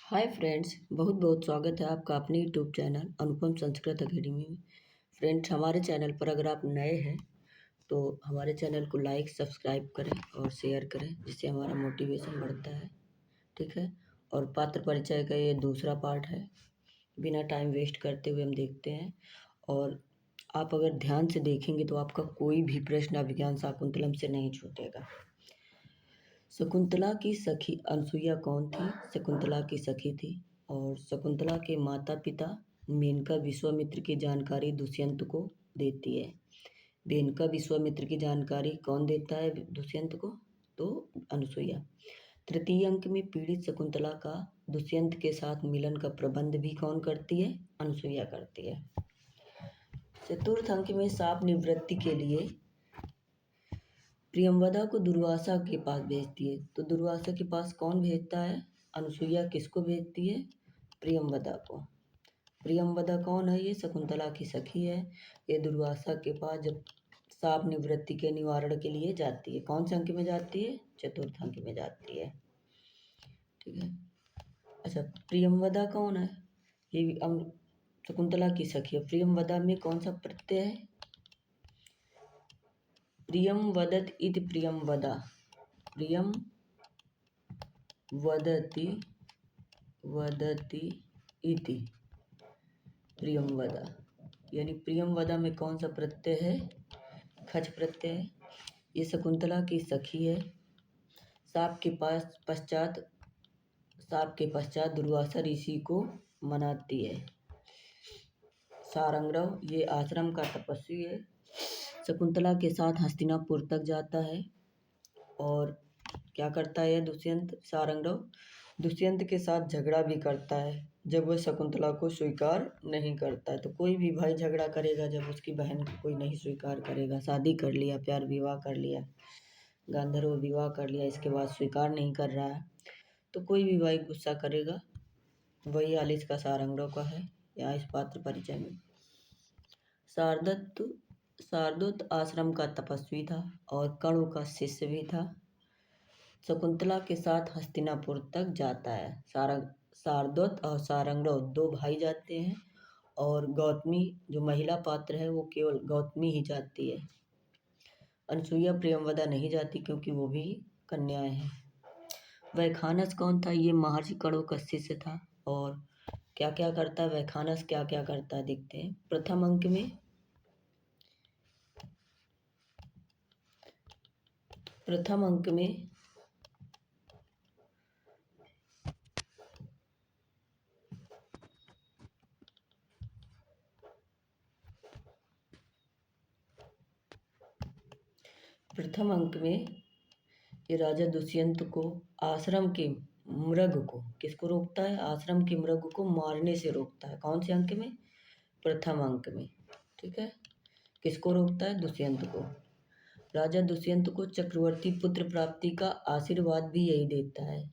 Hi friends, बहुत बहुत स्वागत है आपका अपने यूट्यूब चैनल अनुपम संस्कृत अकेडमी में। फ्रेंड्स, हमारे चैनल पर अगर आप नए हैं तो हमारे चैनल को लाइक सब्सक्राइब करें और शेयर करें, जिससे हमारा मोटिवेशन बढ़ता है। ठीक है। और पात्र परिचय का ये दूसरा पार्ट है। बिना टाइम वेस्ट करते हुए हम देखते हैं। और आप अगर ध्यान से देखेंगे तो आपका कोई भी प्रश्न अभिज्ञान शाकुंतलम से नहीं छूटेगा। शकुंतला की सखी अनसुईया कौन थी? शकुंतला की सखी थी। और शकुंतला के माता पिता मेनका विश्वामित्र की जानकारी दुष्यंत को देती है। मेनका विश्वामित्र की जानकारी कौन देता है दुष्यंत को? तो अनसुईया। तृतीय अंक में पीड़ित शकुंतला का दुष्यंत के साथ मिलन का प्रबंध भी कौन करती है? अनसुईया करती है। चतुर्थ अंक में शाप निवृत्ति के लिए प्रियंवदा को दुर्वासा के पास भेजती है। तो दुर्वासा के पास कौन भेजता है? अनसुईया किसको भेजती है? प्रियंवदा को। प्रियंवदा कौन है? ये शकुंतला की सखी है। ये दुर्वासा के पास जब शाप निवृत्ति के निवारण के लिए जाती है। कौन से अंक में जाती है? चतुर्थ अंक में जाती है। ठीक है। अच्छा, प्रियंवदा कौन है? ये शकुंतला की सखी है। प्रियंवदा में कौन सा प्रत्यय है? प्रियम वदत इति प्रियंवदा। प्रियम वदति वदति इति प्रियंवदा। यानी प्रियंवदा में कौन सा प्रत्यय है? खच प्रत्यय है। ये शकुंतला की सखी है। शाप के पश्चात दुर्वासा ऋषि को मनाती है। सारंगरव ये आश्रम का तपस्वी है। शकुंतला के साथ हस्तिनापुर तक जाता है। और क्या करता है दुष्यंत? सारंगरव दुष्यंत के साथ झगड़ा भी करता है जब वह शकुंतला को स्वीकार नहीं करता है। तो कोई भी भाई झगड़ा करेगा जब उसकी बहन को कोई नहीं स्वीकार करेगा। शादी कर लिया, प्यार विवाह कर लिया, गांधर्व विवाह कर लिया, इसके बाद स्वीकार नहीं कर रहा है तो कोई भी भाई गुस्सा करेगा। वही हाल इसका सारंगरव का है यहाँ इस पात्र परिचय में। शार्दूत आश्रम का तपस्वी था और कणु का शिष्य भी था। शकुंतला के साथ हस्तिनापुर तक जाता है। शार्दूत और सारंगरव दो भाई जाते हैं और गौतमी जो महिला पात्र है वो केवल गौतमी ही जाती है। अनसुईया प्रियंवदा नहीं जाती क्योंकि वो भी कन्याएं हैं। वैखानस कौन था? ये महर्षि कणु का शिष्य था। और क्या क्या करता है वैखानस? क्या क्या करता है देखते हैं। प्रथम अंक में ये राजा दुष्यंत को आश्रम के मृग को किसको रोकता है? आश्रम के मृग को मारने से रोकता है। कौन से अंक में? प्रथम अंक में। ठीक है। किसको रोकता है? दुष्यंत को। राजा दुष्यंत को चक्रवर्ती पुत्र प्राप्ति का आशीर्वाद भी यही देता है।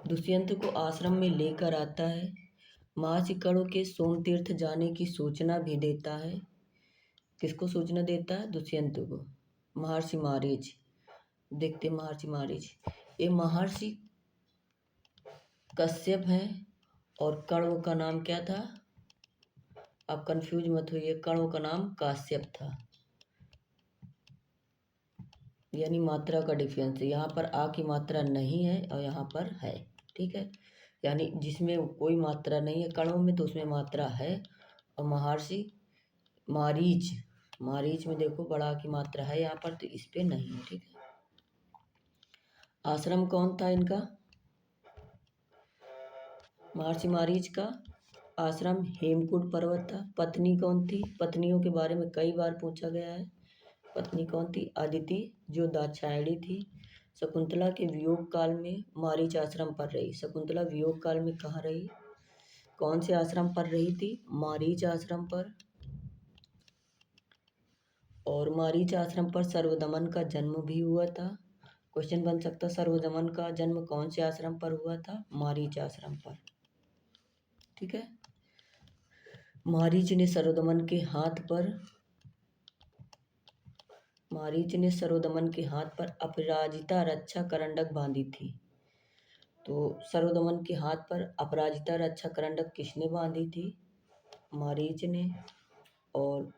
दुष्यंत को आश्रम में लेकर आता है। महर्षि कणु के सोमतीर्थ जाने की सूचना भी देता है। किसको सूचना देता है? दुष्यंत को। महर्षि मारीच। देखते महर्षि मारीच। ये महर्षि कश्यप है और कण्व का नाम क्या था? आप कंफ्यूज मत होइए, कण्व का नाम काश्यप था। यानी मात्रा का डिफरेंस, यहाँ पर आ की मात्रा नहीं है और यहाँ पर है। ठीक है। यानी जिसमें कोई मात्रा नहीं है कण्व में तो उसमें मात्रा है। और महर्षि मारीच में देखो बड़ा की मात्रा है यहाँ पर, तो इस पे नहीं है। ठीक है। आश्रम कौन था इनका? महर्षि मारीच का आश्रम हेमकूट पर्वत था। पत्नी कौन थी? पत्नियों के बारे में कई बार पूछा गया है। पत्नी कौन थी? अदिति, जो दाक्षायणी थी। शकुंतला के वियोग काल में मारीच आश्रम पर रही। शकुंतला वियोग काल में कहाँ रही? कौन से आश्रम पर रही थी? मारीच आश्रम पर। और मारीच आश्रम पर सर्वदमन का जन्म भी हुआ था। क्वेश्चन बन सकता, सर्वदमन का जन्म कौन से आश्रम पर हुआ था? मारीच आश्रम पर। ठीक है। मारीच ने सर्वदमन के हाथ पर मारीच ने सरोदमन के हाथ पर अपराजिता रक्षा करंडक बांधी थी। तो सरोदमन के हाथ पर अपराजिता रक्षा करंडक किसने बांधी थी? मारीच ने। और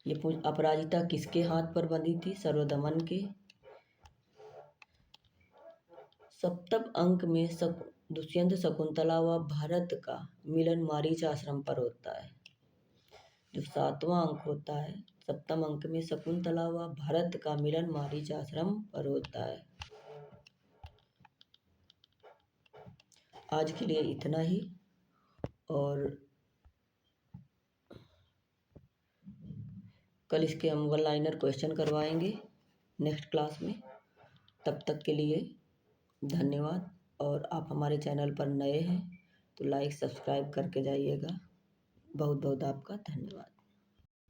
ये अपराजिता किसके हाथ पर बंधी थी? सरोदमन के। सप्तम अंक में दुष्यंत, शकुंतला व भरत का मिलन मारीच आश्रम पर होता है। जो 7वां अंक होता है, सप्तम अंक में शकुंतला व भरत का मिलन मारीच आश्रम पर होता है। आज के लिए इतना ही, और कल इसके हम वन लाइनर क्वेश्चन करवाएंगे नेक्स्ट क्लास में। तब तक के लिए धन्यवाद। और आप हमारे चैनल पर नए हैं तो लाइक सब्सक्राइब करके जाइएगा। बहुत बहुत आपका धन्यवाद।